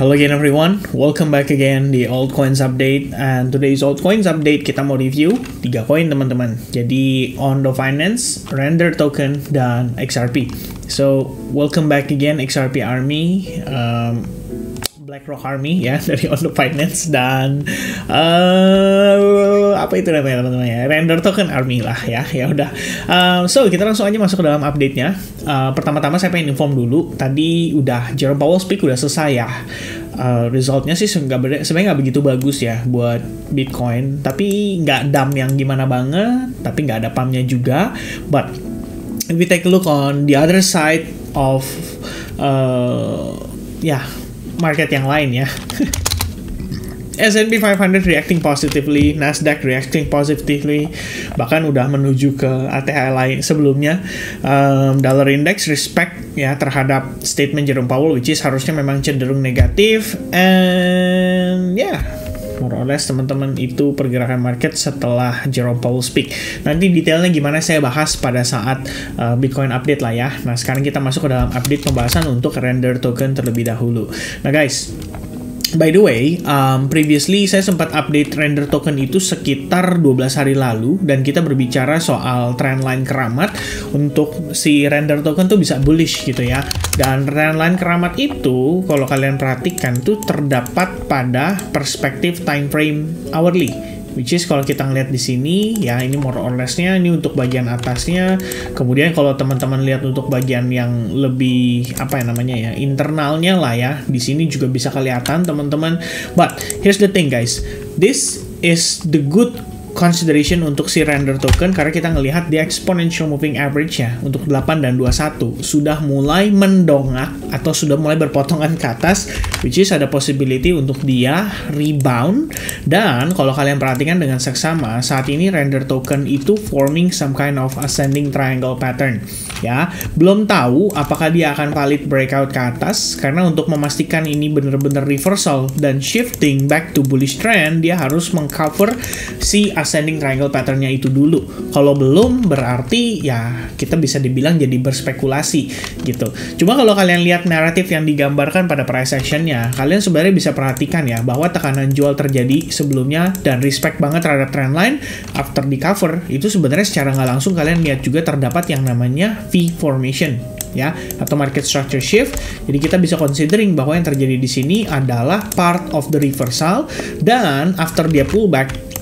Hello again everyone, welcome back again di Altcoins Update. And today's Altcoins Update kita mau review 3 koin teman-teman. Jadi Ondo Finance, Render Token, dan XRP. So welcome back again XRP Army, BlackRock Army ya dari Ondo Finance, dan apa itu namanya teman-teman ya, Render Token Army lah ya. Ya udah. So kita langsung aja masuk ke dalam update-nya. Pertama-tama saya pengen inform dulu. Tadi udah Jerome Powell speak udah selesai ya. Resultnya sih sebenarnya nggak begitu bagus ya buat Bitcoin. Tapi nggak dump yang gimana banget. Tapi nggak ada pumpnya juga. But if we take a look on the other side of market yang lain ya. S&P 500 reacting positively, Nasdaq reacting positively, bahkan udah menuju ke ATH lain sebelumnya. Dollar index respect ya terhadap statement Jerome Powell, which is harusnya memang cenderung negatif. And more or less teman-teman itu pergerakan market setelah Jerome Powell speak. Nanti detailnya gimana saya bahas pada saat Bitcoin update lah ya. Nah sekarang kita masuk ke dalam update pembahasan untuk Render Token terlebih dahulu. Nah guys, by the way, previously saya sempat update Render Token itu sekitar 12 hari lalu, dan kita berbicara soal trendline keramat untuk si Render Token tuh bisa bullish gitu ya. Dan trendline keramat itu kalau kalian perhatikan tuh terdapat pada perspektif time frame hourly, which is kalau kita ngeliat di sini ya, ini more or less-nya ini untuk bagian atasnya. Kemudian kalau teman-teman lihat untuk bagian yang lebih internalnya lah ya, di sini juga bisa kelihatan teman-teman. But here's the thing guys, this is the good consideration untuk si Render Token, karena kita ngelihat di exponential moving average ya untuk 8 dan 21 sudah mulai mendongak atau sudah mulai berpotongan ke atas, which is ada possibility untuk dia rebound. Dan kalau kalian perhatikan dengan seksama, saat ini Render Token itu forming some kind of ascending triangle pattern ya. Belum tahu apakah dia akan valid breakout ke atas, karena untuk memastikan ini benar-benar reversal dan shifting back to bullish trend, dia harus mengcover si ascending triangle patternnya itu dulu. Kalau belum, berarti ya kita bisa dibilang jadi berspekulasi gitu. Cuma kalau kalian lihat naratif yang digambarkan pada price actionnya, kalian sebenarnya bisa perhatikan ya bahwa tekanan jual terjadi sebelumnya dan respect banget terhadap trendline. After di cover itu sebenarnya secara nggak langsung kalian lihat juga terdapat yang namanya V formation ya, atau market structure shift. Jadi kita bisa considering bahwa yang terjadi di sini adalah part of the reversal, dan after dia pullback,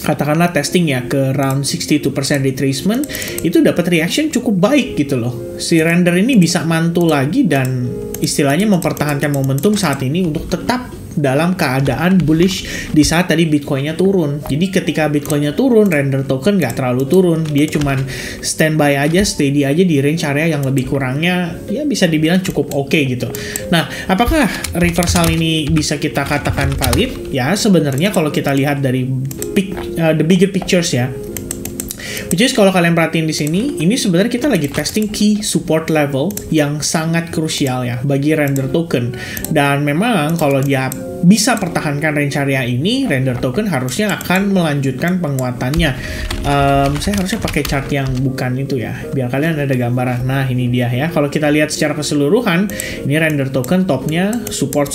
katakanlah testing ya ke round 62% retracement, itu dapat reaction cukup baik gitu loh. Si Render ini bisa mantul lagi dan istilahnya mempertahankan momentum saat ini untuk tetap dalam keadaan bullish di saat tadi Bitcoinnya turun. Jadi ketika Bitcoinnya turun, Render Token nggak terlalu turun, dia cuman standby aja, steady aja di range area yang lebih kurangnya ya bisa dibilang cukup oke gitu. Nah, apakah reversal ini bisa kita katakan valid? Ya sebenarnya kalau kita lihat dari the bigger pictures ya, which is kalau kalian perhatiin di sini, ini sebenarnya kita lagi testing key support level yang sangat krusial ya bagi Render Token. Dan memang kalau dia bisa pertahankan range area ini, Render Token harusnya akan melanjutkan penguatannya. Saya harusnya pakai chart yang bukan itu ya, biar kalian ada gambaran. Nah ini dia ya, kalau kita lihat secara keseluruhan, ini Render Token topnya support.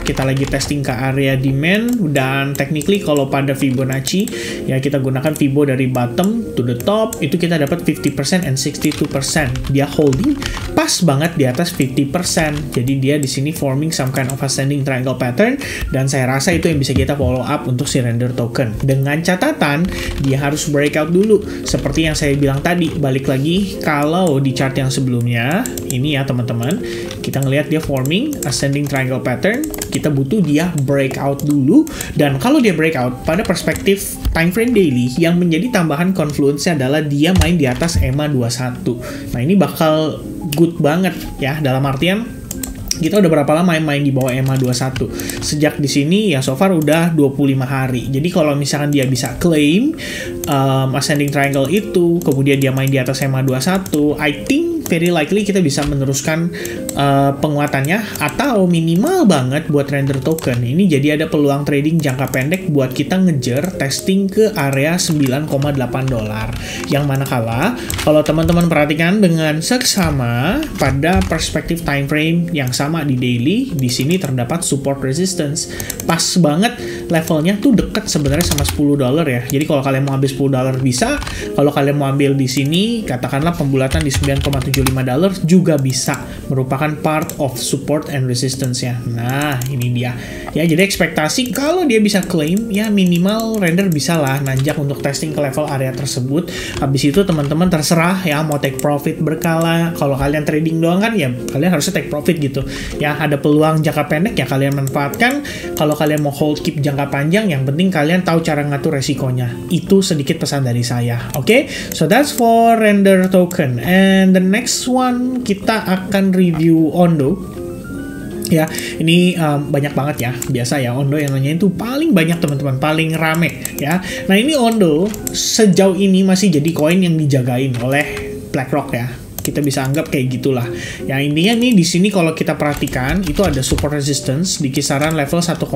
Kita lagi testing ke area demand, dan technically kalau pada Fibonacci ya kita gunakan Fibo dari bottom to the top, itu kita dapat 50% and 62%. Dia holding pas banget di atas 50%. Jadi dia di sini forming some kind of ascending triangle pattern, dan saya rasa itu yang bisa kita follow up untuk si Render Token. Dengan catatan dia harus breakout dulu. Seperti yang saya bilang tadi, balik lagi kalau di chart yang sebelumnya ini ya teman-teman, kita ngelihat dia forming ascending triangle pattern, kita butuh dia breakout dulu. Dan kalau dia breakout pada perspektif time frame daily, yang menjadi tambahan confluence adalah dia main di atas EMA 21. Nah ini bakal good banget ya, dalam artian kita udah berapa lama main di bawah EMA 21? Sejak di sini ya so far udah 25 hari. Jadi kalau misalkan dia bisa claim ascending triangle itu, kemudian dia main di atas EMA 21, I think very likely kita bisa meneruskan penguatannya, atau minimal banget buat render token ini jadi ada peluang trading jangka pendek buat kita ngejar testing ke area 9,8 dolar. Yang manakala kalau teman-teman perhatikan dengan seksama pada perspektif time frame yang sama di daily, di sini terdapat support resistance. Pas banget levelnya tuh deket sebenarnya sama 10 dolar ya. Jadi kalau kalian mau ambil 10 dolar bisa, kalau kalian mau ambil di sini katakanlah pembulatan di 9,75 dolar juga bisa, merupakan part of support and resistance ya. Nah, ini dia. Ya, jadi ekspektasi kalau dia bisa claim ya minimal render bisa lah nanjak untuk testing ke level area tersebut. Habis itu teman-teman terserah ya mau take profit berkala. Kalau kalian trading doang kan ya kalian harusnya take profit gitu. Ya, ada peluang jangka pendek ya kalian manfaatkan. Kalau kalian mau hold keep jangka panjang, yang penting kalian tahu cara ngatur resikonya. Itu sedikit pesan dari saya. Oke, so that's for render token. And the next one kita akan review Ondo. Ya, ini banyak banget ya. Biasa ya, Ondo yang nanyain tuh paling banyak teman-teman, paling rame ya. Nah, ini Ondo sejauh ini masih jadi koin yang dijagain oleh BlackRock ya. Kita bisa anggap kayak gitulah. Ya, intinya nih di sini kalau kita perhatikan itu ada support resistance di kisaran level 1,05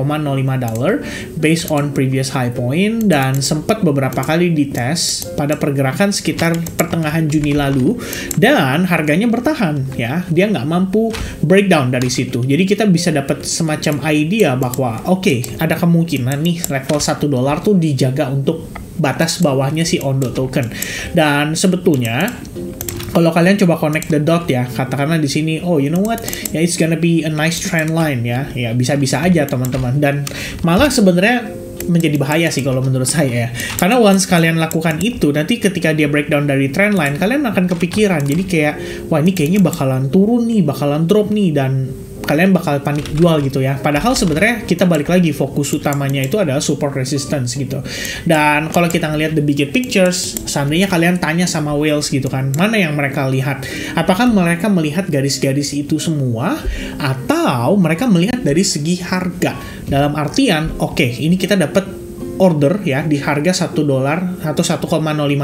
dolar based on previous high point, dan sempat beberapa kali dites pada pergerakan sekitar pertengahan Juni lalu, dan harganya bertahan ya. Dia nggak mampu breakdown dari situ. Jadi kita bisa dapat semacam idea bahwa oke, ada kemungkinan nih level 1 dolar tuh dijaga untuk batas bawahnya si Ondo token. Dan sebetulnya kalau kalian coba connect the dot ya, katakanlah di sini, oh you know what, ya it's gonna be a nice trend line ya, ya bisa-bisa aja teman-teman. Dan malah sebenarnya menjadi bahaya sih kalau menurut saya ya, karena once kalian lakukan itu, nanti ketika dia breakdown dari trend line, kalian akan kepikiran, jadi kayak, wah ini kayaknya bakalan turun nih, bakalan drop nih, dan kalian bakal panik jual gitu ya. Padahal sebenarnya kita balik lagi, fokus utamanya itu adalah support resistance gitu. Dan kalau kita ngelihat the bigger pictures, seandainya kalian tanya sama whales gitu kan, mana yang mereka lihat? Apakah mereka melihat garis-garis itu semua, atau mereka melihat dari segi harga? Dalam artian, oke, ini kita dapat order ya di harga 1 dolar atau 1,05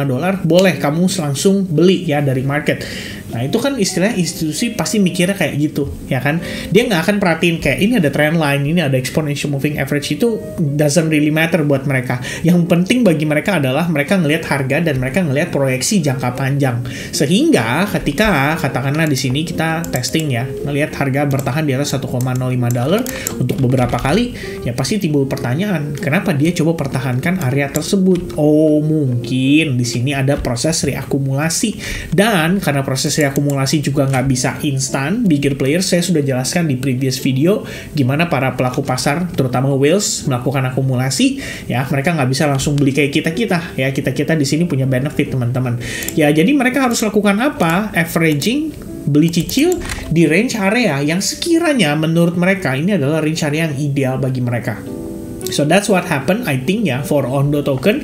dolar, boleh kamu langsung beli ya dari market. Nah, itu kan istilahnya institusi pasti mikirnya kayak gitu, ya kan? Dia nggak akan perhatiin kayak ini ada trend line, ini ada exponential moving average, itu doesn't really matter buat mereka. Yang penting bagi mereka adalah mereka ngelihat harga dan mereka ngelihat proyeksi jangka panjang. Sehingga ketika katakanlah di sini kita testing ya, ngelihat harga bertahan di atas 1,05 dolar untuk beberapa kali, ya pasti timbul pertanyaan, kenapa dia coba pertahankan area tersebut? Oh, mungkin di sini ada proses reakumulasi, dan karena proses reakumulasi juga nggak bisa instan, bigger players saya sudah jelaskan di previous video gimana para pelaku pasar terutama whales melakukan akumulasi ya. Mereka nggak bisa langsung beli kayak kita ya, kita di sini punya benefit teman-teman ya. Jadi mereka harus lakukan apa? Averaging, beli cicil di range area yang sekiranya menurut mereka ini adalah range area yang ideal bagi mereka. So that's what happened, I think ya, for Ondo token.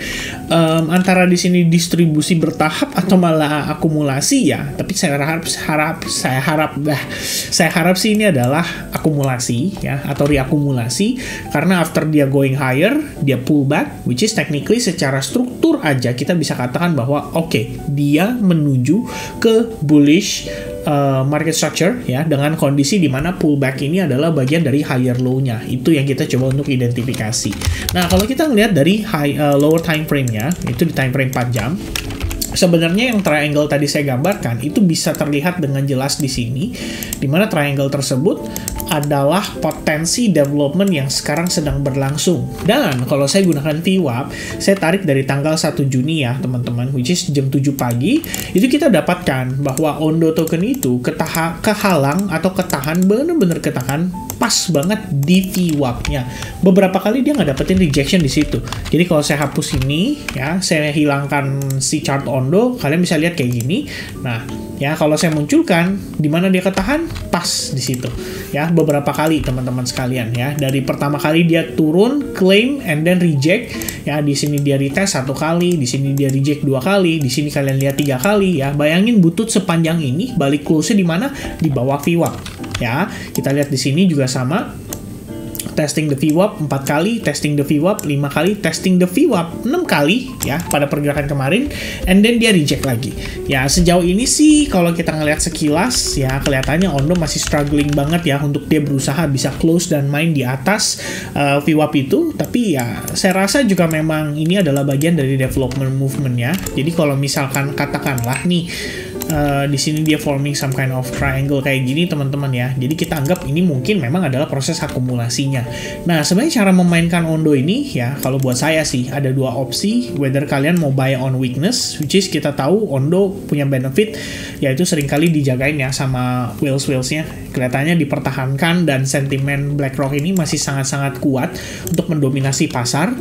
Antara di sini distribusi bertahap atau malah akumulasi ya. Tapi saya harap sih ini adalah akumulasi ya, atau reakumulasi, karena after dia going higher, dia pull back, which is technically secara struktur aja kita bisa katakan bahwa oke, dia menuju ke bullish market structure ya, dengan kondisi di mana pullback ini adalah bagian dari higher low-nya. Itu yang kita coba untuk identifikasi. Nah, kalau kita ngelihat dari lower time frame-nya, itu di time frame 4 jam, sebenarnya yang triangle tadi saya gambarkan itu bisa terlihat dengan jelas di sini, di mana triangle tersebut adalah potensi development yang sekarang sedang berlangsung. Dan kalau saya gunakan VWAP, saya tarik dari tanggal 1 Juni ya teman-teman, which is jam 7 pagi, itu kita dapatkan bahwa Ondo token itu kehalang atau ketahan, bener-bener ketahan pas banget di VWAP-nya. Beberapa kali dia nggak dapetin rejection di situ. Jadi kalau saya hapus ini ya, saya hilangkan si chart Ondo, kalian bisa lihat kayak gini. Nah, ya kalau saya munculkan di mana dia ketahan, pas di situ. Ya, beberapa kali teman-teman sekalian ya. Dari pertama kali dia turun, claim and then reject. Ya, di sini dia retest 1 kali, di sini dia reject 2 kali, di sini kalian lihat 3 kali ya. Bayangin butut sepanjang ini, balik close-nya di mana? Di bawah VWAP. Ya, kita lihat di sini juga sama. testing the VWAP 4 kali, testing the VWAP 5 kali, testing the VWAP 6 kali ya pada pergerakan kemarin, and then dia reject lagi. Ya sejauh ini sih kalau kita ngelihat sekilas ya kelihatannya Ondo masih struggling banget ya untuk dia berusaha bisa close dan main di atas VWAP itu, tapi ya saya rasa juga memang ini adalah bagian dari development movement ya. Jadi kalau misalkan katakanlah nih di sini dia forming some kind of triangle kayak gini teman-teman ya. Jadi kita anggap ini mungkin memang adalah proses akumulasinya. Nah sebenarnya cara memainkan Ondo ini ya kalau buat saya sih ada dua opsi. Whether kalian mau buy on weakness, which is kita tahu Ondo punya benefit yaitu seringkali dijagain ya sama whales-whalesnya. Kelihatannya dipertahankan dan sentimen BlackRock ini masih sangat-sangat kuat untuk mendominasi pasar.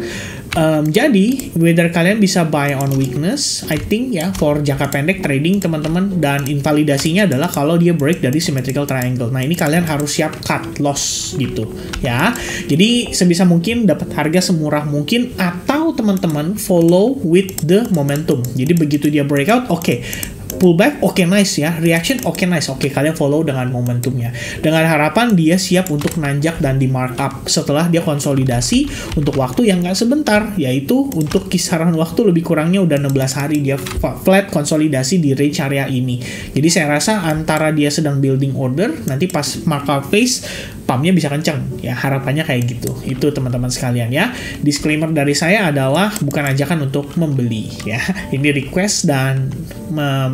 Jadi whether kalian bisa buy on weakness, I think ya for jangka pendek trading teman-teman, dan invalidasinya adalah kalau dia break dari symmetrical triangle. Nah ini kalian harus siap cut loss gitu ya. Jadi sebisa mungkin dapat harga semurah mungkin, atau teman-teman follow with the momentum. Jadi begitu dia breakout, oke, pullback, oke, nice ya. Reaction, oke, nice. Oke, kalian follow dengan momentumnya. Dengan harapan dia siap untuk nanjak dan di markup setelah dia konsolidasi untuk waktu yang nggak sebentar, yaitu untuk kisaran waktu lebih kurangnya udah 16 hari dia flat konsolidasi di range area ini. Jadi saya rasa antara dia sedang building order, nanti pas markup phase, pumpnya bisa kenceng. Ya, harapannya kayak gitu. Itu teman-teman sekalian ya. Disclaimer dari saya adalah bukan ajakan untuk membeli ya. Ini request dan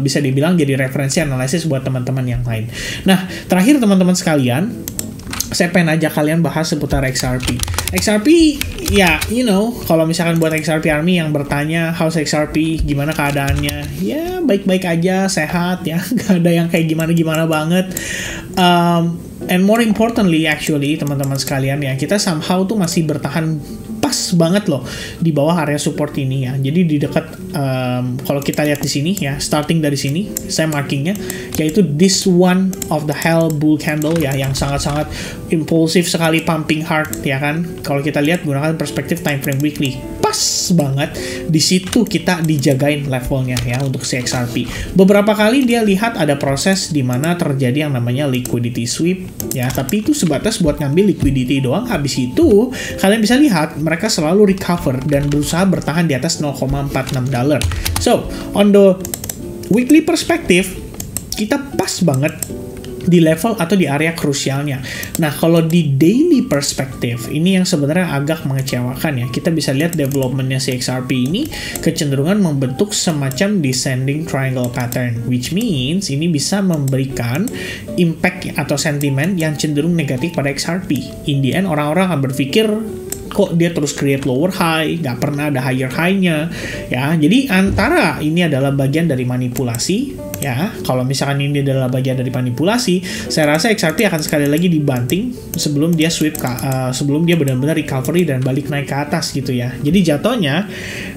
bisa dibilang jadi referensi analisis buat teman-teman yang lain. Nah, terakhir teman-teman sekalian, saya pengen ajak kalian bahas seputar XRP. XRP, ya, you know, kalau misalkan buat XRP Army yang bertanya, how's XRP, gimana keadaannya? Ya, baik-baik aja, sehat ya, gak ada yang kayak gimana-gimana banget. And more importantly, actually, teman-teman sekalian ya, kita somehow tuh masih bertahan pas banget loh di bawah area support ini ya. Jadi di dekat kalau kita lihat di sini ya, starting dari sini saya markingnya, yaitu this one of the hell bull candle ya, yang sangat-sangat impulsif sekali, pumping hard ya kan. Kalau kita lihat gunakan perspektif time frame weekly, pas banget di situ kita dijagain levelnya ya untuk si XRP. Beberapa kali dia lihat ada proses di mana terjadi yang namanya liquidity sweep ya, tapi itu sebatas buat ngambil liquidity doang. Habis itu kalian bisa lihat mereka selalu recover dan berusaha bertahan di atas $0.46. So, on the weekly perspective, kita pas banget di level atau di area krusialnya. Nah, kalau di daily perspective, ini yang sebenarnya agak mengecewakan ya. Kita bisa lihat developmentnya si XRP ini kecenderungan membentuk semacam descending triangle pattern, which means ini bisa memberikan impact atau sentimen yang cenderung negatif pada XRP. In the end, orang-orang akan berpikir, kok dia terus create lower high, nggak pernah ada higher high-nya ya. Jadi antara ini adalah bagian dari manipulasi ya. Kalau misalkan ini adalah bagian dari manipulasi, saya rasa XRP akan sekali lagi dibanting sebelum dia sweep sebelum dia benar-benar recovery dan balik naik ke atas gitu ya. Jadi jatuhnya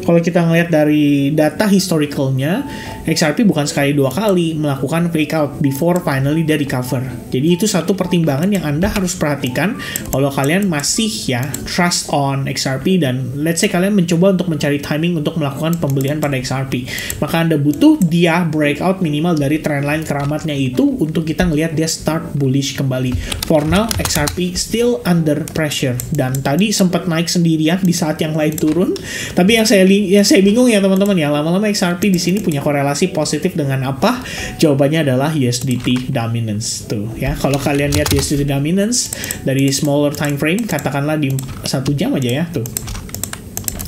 kalau kita ngelihat dari data historicalnya, XRP bukan sekali dua kali melakukan fake out before finally dia recover. Jadi itu satu pertimbangan yang Anda harus perhatikan kalau kalian masih ya trust on XRP, dan let's say kalian mencoba untuk mencari timing untuk melakukan pembelian pada XRP, maka Anda butuh dia breakout minimal dari trendline keramatnya itu untuk kita ngelihat dia start bullish kembali. For now, XRP still under pressure, dan tadi sempat naik sendirian di saat yang lain turun. Tapi yang saya bingung ya teman-teman ya, lama-lama XRP di sini punya korelasi positif dengan apa? Jawabannya adalah USDT dominance tuh ya. Kalau kalian lihat USDT dominance dari smaller time frame, katakanlah di 1 jam aja ya tuh.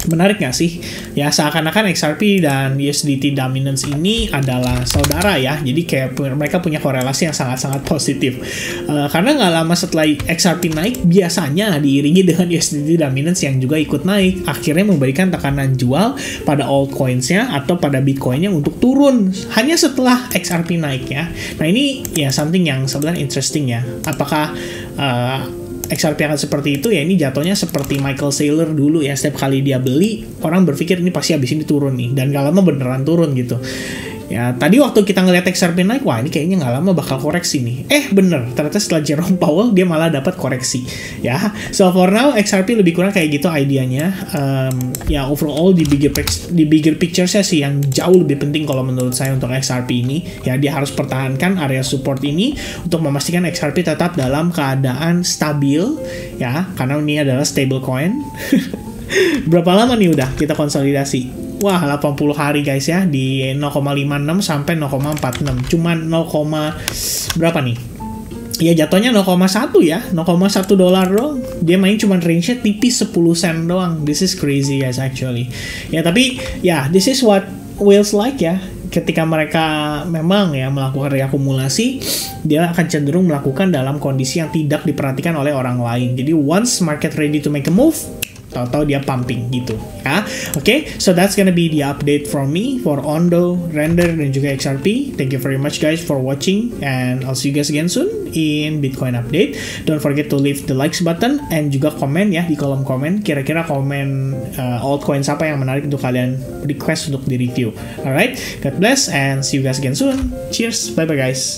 Menarik nggak sih? Ya seakan-akan XRP dan USDT dominance ini adalah saudara ya. Jadi kayak mereka punya korelasi yang sangat-sangat positif. Karena nggak lama setelah XRP naik, biasanya diiringi dengan USDT dominance yang juga ikut naik. Akhirnya memberikan tekanan jual pada altcoins-nya atau pada Bitcoin-nya untuk turun. Hanya setelah XRP naik ya. Nah ini ya something yang sebenarnya interesting ya. Apakah XRP akan seperti itu ya? Ini jatuhnya seperti Michael Saylor dulu ya, setiap kali dia beli orang berpikir ini pasti habis ini turun nih, dan gak lama beneran turun gitu Ya, tadi waktu kita ngeliat XRP naik, wah ini kayaknya nggak lama bakal koreksi nih. Bener, ternyata setelah Jerome Powell dia malah dapat koreksi. Ya, so for now XRP lebih kurang kayak gitu idenya. Ya overall di bigger picture-nya sih yang jauh lebih penting kalau menurut saya untuk XRP ini. Ya dia harus pertahankan area support ini untuk memastikan XRP tetap dalam keadaan stabil. Ya, karena ini adalah stable coin. Berapa lama nih udah kita konsolidasi? Wah, 80 hari guys ya, di 0,56 sampai 0,46. Cuman 0, berapa nih? Ya jatuhnya 0,1 ya, 0,1 dolar doang. Dia main cuman range-nya tipis 10 sen doang. This is crazy guys actually. Ya tapi ya this is what whales like ya. Ketika mereka memang ya melakukan reakumulasi, dia akan cenderung melakukan dalam kondisi yang tidak diperhatikan oleh orang lain. Jadi once market ready to make a move, tahu-tahu dia pumping gitu ya. Oke, so that's gonna be the update from me for Ondo, Render, dan juga XRP. Thank you very much guys for watching, and I'll see you guys again soon in Bitcoin update. Don't forget to leave the likes button and juga komen ya di kolom komen. Kira-kira komen altcoins apa yang menarik untuk kalian request untuk di review. Alright, God bless and see you guys again soon. Cheers, bye bye guys.